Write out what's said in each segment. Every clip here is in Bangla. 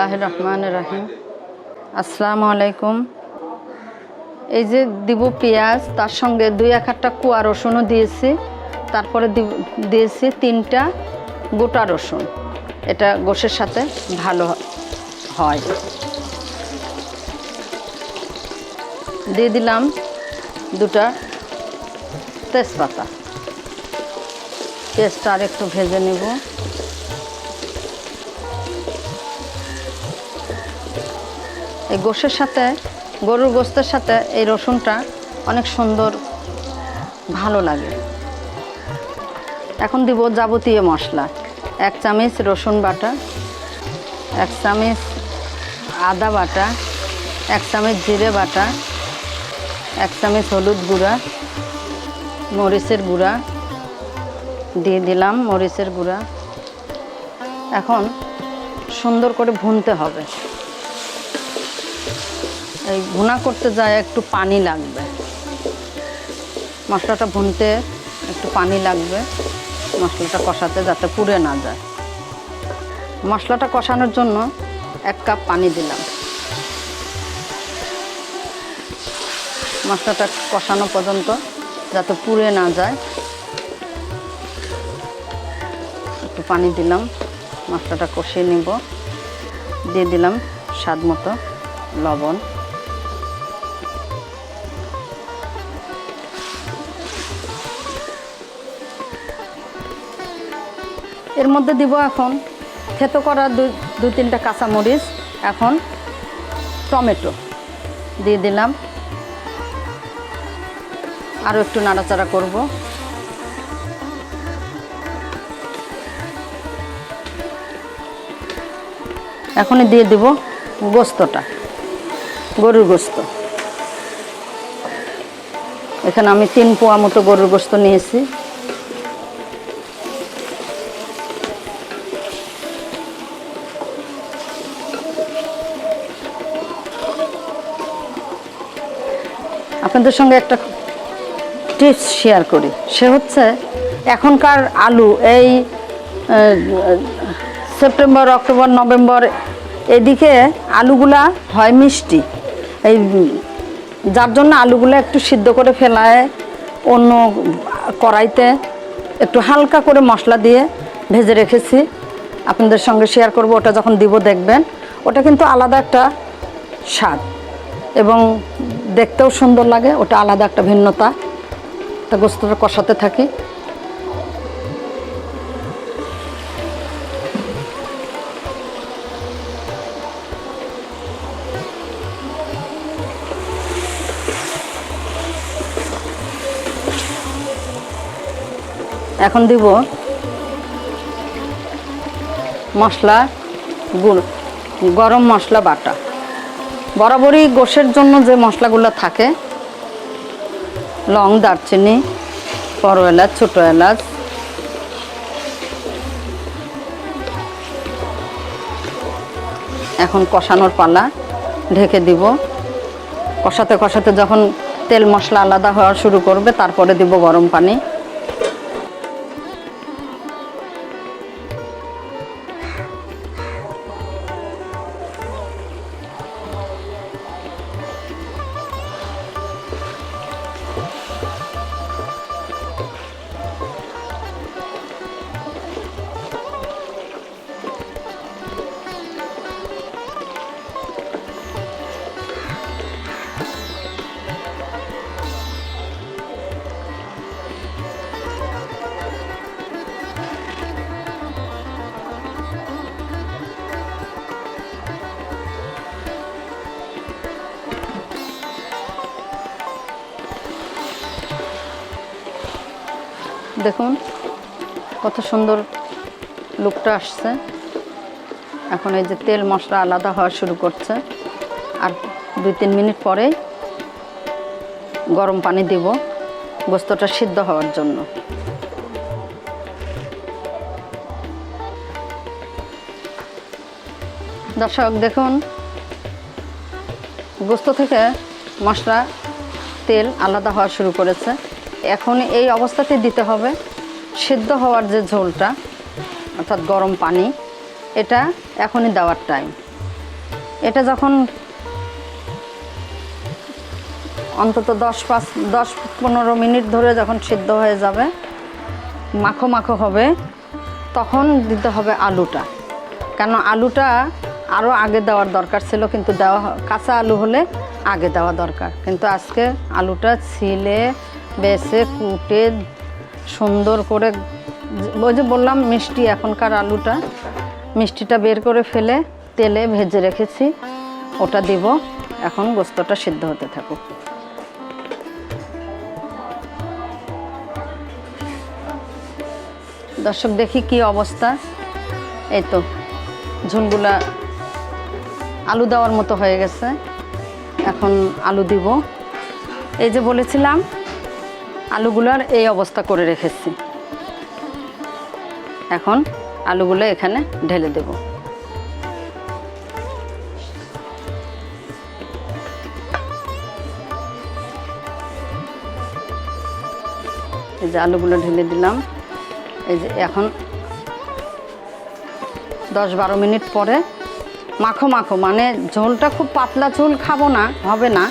বিসমিল্লাহির রহমানির রহিম। আসসালামু আলাইকুম। এই যে দিব পেঁয়াজ, তার সঙ্গে 2-1 কোয়া রসুনও দিয়েছি, তারপরে দিয়েছি 3টা গোটা রসুন। এটা গোশের সাথে ভালো হয়। দিয়ে দিলাম 2টা তেজপাতা। পেঁয়াজটা আর একটু ভেজে নেব। এই গোশের সাথে, গরুর গোশতের সাথে এই রসুনটা অনেক সুন্দর ভালো লাগে। এখন দিব যাবতীয় মশলা। 1 চামচ রসুন বাটা, 1 চামচ আদা বাটা, 1 চামচ জিরে বাটা, 1 চামচ হলুদ গুঁড়া, মরিচের গুঁড়া দিয়ে দিলাম, মরিচের গুঁড়া। এখন সুন্দর করে ভুনতে হবে। এই ভুনা করতে যায় একটু পানি লাগবে, মশলাটা ভুনতে একটু পানি লাগবে, মশলাটা কষাতে যাতে পুড়ে না যায়। মশলাটা কষানোর জন্য 1 কাপ পানি দিলাম। মশলাটা কষানো পর্যন্ত যাতে পুড়ে না যায় একটু পানি দিলাম। মশলাটা কষিয়ে নিব। দিয়ে দিলাম স্বাদ মতো লবণ। এর মধ্যে দিব এখন থেতো করা 2-3টা কাঁচামরিচ, এখন টমেটো দিয়ে দিলাম। আরও একটু নাড়াচাড়া করব। এখনই দিয়ে দিব গোস্তটা, গরুর গোস্ত। এখানে আমি 3 পোয়া মতো গরুর গোস্ত নিয়েছি। আপনাদের সঙ্গে একটা টিপস শেয়ার করি, সে হচ্ছে এখনকার আলু, এই সেপ্টেম্বর, অক্টোবর, নভেম্বর এদিকে আলুগুলা হয় মিষ্টি। এই যার জন্য আলুগুলো একটু সিদ্ধ করে ফেলায় অন্য কড়াইতে একটু হালকা করে মশলা দিয়ে ভেজে রেখেছি, আপনাদের সঙ্গে শেয়ার করব। ওটা যখন দিব দেখবেন ওটা কিন্তু আলাদা একটা স্বাদ এবং দেখতেও সুন্দর লাগে। ওটা আলাদা একটা ভিন্নতা। তা গোস্তটা কষাতে থাকি। এখন দিব মশলা গুঁড়ো, গরম মশলা বাটা। বরাবরই গোশের জন্য যে মশলাগুলো থাকে, লং, দারচিনি, বড় এলাচ, ছোটো এলাচ, এখন কষানোর পালা। ঢেকে দিব। কষাতে কষাতে যখন তেল মশলা আলাদা হওয়া শুরু করবে তারপরে দিব গরম পানি। দেখুন কত সুন্দর লুকটা আসছে। এখন এই যে তেল মশলা আলাদা হওয়া শুরু করছে, আর 2-3 মিনিট পরে গরম পানি দিব গোস্তটা সিদ্ধ হওয়ার জন্য। দর্শক দেখুন, গোস্ত থেকে মশলা তেল আলাদা হওয়া শুরু করেছে। এখন এই অবস্থাতে দিতে হবে সিদ্ধ হওয়ার যে ঝোলটা, অর্থাৎ গরম পানি। এটা এখনই দেওয়ার টাইম। এটা যখন অন্তত 10-15 মিনিট ধরে যখন সিদ্ধ হয়ে যাবে, মাখো মাখো হবে, তখন দিতে হবে আলুটা। কেন আলুটা আরও আগে দেওয়ার দরকার ছিল, কিন্তু কাঁচা আলু হলে আগে দেওয়া দরকার। কিন্তু আজকে আলুটা ছিলে বেছে কুটে সুন্দর করে, ওই যে বললাম মিষ্টি, এখনকার আলুটা মিষ্টিটা বের করে ফেলে তেলে ভেজে রেখেছি, ওটা দিব। এখন গোস্তটা সিদ্ধ হতে থাকুক। দর্শক দেখি কি অবস্থা। এই তো ঝোলগুলা আলু দেওয়ার মতো হয়ে গেছে। এখন আলু দিব। এই যে বলেছিলাম আলুগুলার এই অবস্থা করে রেখেছি। এখন আলুগুলো এখানে ঢেলে দেব। এই যে আলুগুলো ঢেলে দিলাম। এই যে এখন 10-12 মিনিট পরে মাখো মাখো, মানে ঝোলটা খুব পাতলা ঝোল খাবো না, হবে না।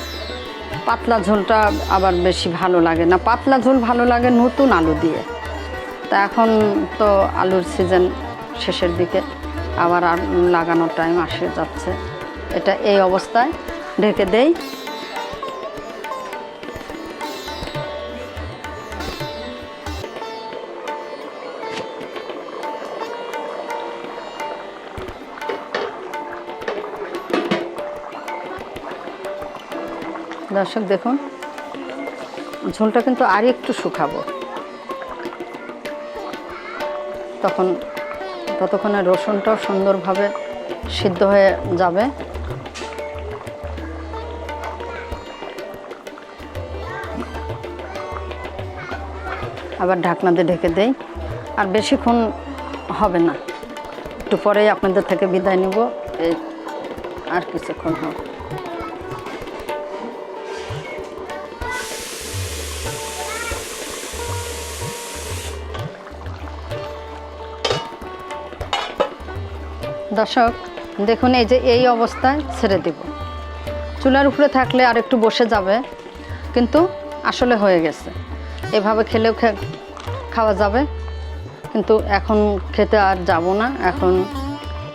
পাতলা ঝোলটা আবার বেশি ভালো লাগে না, পাতলা ঝোল ভালো লাগে নতুন আলু দিয়ে। তা এখন তো আলুর সিজন শেষের দিকে, আবার লাগানোর টাইম আসে যাচ্ছে। এটা এই অবস্থায় ঢেকে দেই। দর্শক দেখুন, ঝোলটা কিন্তু আর একটু শুকাবো, ততক্ষণে রসুনটাও সুন্দরভাবে সিদ্ধ হয়ে যাবে। আবার ঢাকনা দিয়ে ঢেকে দেই। আর বেশিক্ষণ হবে না, একটু পরেই আপনাদের থেকে বিদায় নেব। এই আর কিছুক্ষণ হবে। দর্শক দেখুন, এই যে এই অবস্থায় ছেড়ে দেব। চুলার উপরে থাকলে আর একটু বসে যাবে, কিন্তু আসলে হয়ে গেছে। এভাবে খেলেও খাওয়া যাবে, কিন্তু এখন খেতে আর যাব না। এখন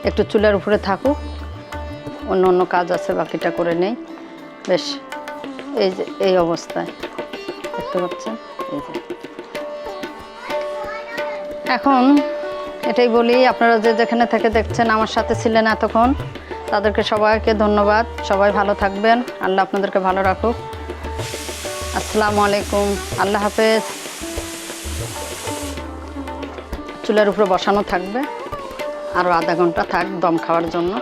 একটু চুলার উপরে থাকুক, অন্য অন্য কাজ আছে, বাকিটা করে নেই। বেশ, এই যে এই অবস্থায় দেখতে পাচ্ছেন। এই যে এখন এটাই বলি, আপনারা যে যেখানে থেকে দেখছেন, আমার সাথে ছিলেন এতক্ষণ, তাদেরকে সবাইকে ধন্যবাদ। সবাই ভালো থাকবেন, আল্লাহ আপনাদেরকে ভালো রাখুক। আসসালামু আলাইকুম, আল্লাহ হাফেজ। চুলার উপরে বসানো থাকবে, আরও আধা ঘন্টা থাক দম খাওয়ার জন্য।